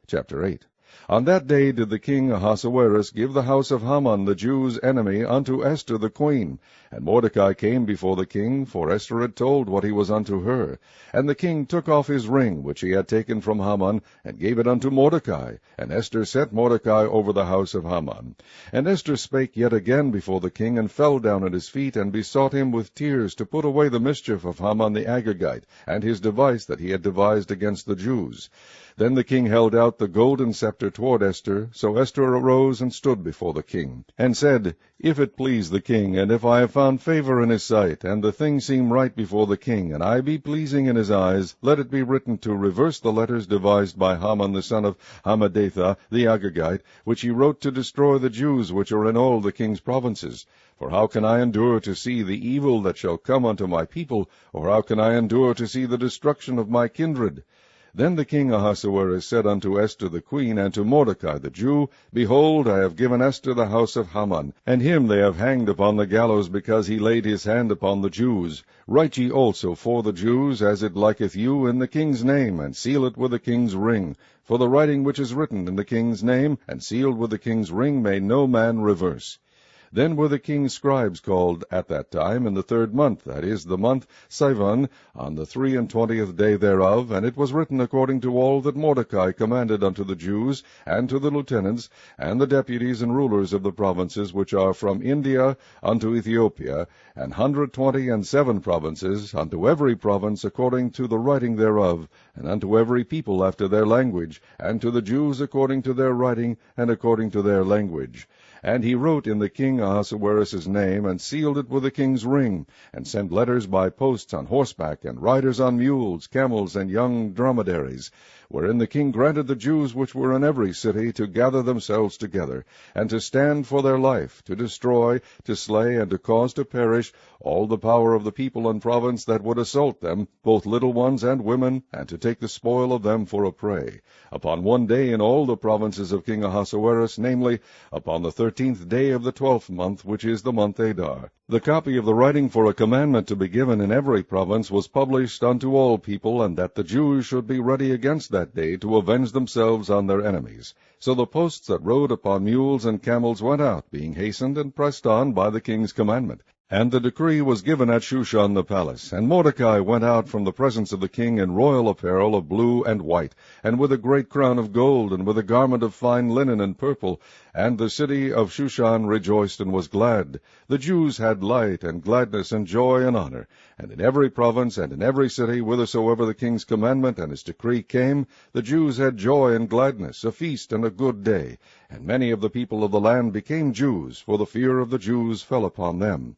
Chapter 8. On that day did the king Ahasuerus give the house of Haman the Jews' enemy unto Esther the queen. And Mordecai came before the king, for Esther had told what he was unto her. And the king took off his ring, which he had taken from Haman, and gave it unto Mordecai. And Esther set Mordecai over the house of Haman. And Esther spake yet again before the king, and fell down at his feet, and besought him with tears to put away the mischief of Haman the Agagite, and his device that he had devised against the Jews. Then the king held out the golden sceptre toward Esther. So Esther arose and stood before the king, and said, If it please the king, and if I have found favor in his sight, and the thing seem right before the king, and I be pleasing in his eyes, let it be written to reverse the letters devised by Haman the son of Hammedatha the Agagite, which he wrote to destroy the Jews which are in all the king's provinces. For how can I endure to see the evil that shall come unto my people, or how can I endure to see the destruction of my kindred? Then the king Ahasuerus said unto Esther the queen, and to Mordecai the Jew, Behold, I have given Esther the house of Haman, and him they have hanged upon the gallows, because he laid his hand upon the Jews. Write ye also for the Jews, as it liketh you, in the king's name, and seal it with the king's ring. For the writing which is written in the king's name, and sealed with the king's ring, may no man reverse. Then were the king's scribes called at that time in the 3rd month, that is, the month Sivan, on the 23 day thereof, and it was written according to all that Mordecai commanded unto the Jews, and to the lieutenants, and the deputies and rulers of the provinces which are from India unto Ethiopia, 127 provinces, unto every province according to the writing thereof, and unto every people after their language, and to the Jews according to their writing, and according to their language. And he wrote in the king Ahasuerus' name, and sealed it with the king's ring, and sent letters by posts on horseback, and riders on mules, camels, and young dromedaries, wherein the king granted the Jews which were in every city to gather themselves together, and to stand for their life, to destroy, to slay, and to cause to perish all the power of the people and province that would assault them, both little ones and women, and to take the spoil of them for a prey, upon one day in all the provinces of King Ahasuerus, namely, upon the 13th day of the 12th month, which is the month Adar. The copy of the writing for a commandment to be given in every province was published unto all people, and that the Jews should be ready against that day to avenge themselves on their enemies. So the posts that rode upon mules and camels went out, being hastened and pressed on by the king's commandment. And the decree was given at Shushan the palace. And Mordecai went out from the presence of the king in royal apparel of blue and white, and with a great crown of gold, and with a garment of fine linen and purple. And the city of Shushan rejoiced and was glad. The Jews had light and gladness and joy and honor. And in every province and in every city, whithersoever the king's commandment and his decree came, the Jews had joy and gladness, a feast and a good day. And many of the people of the land became Jews, for the fear of the Jews fell upon them.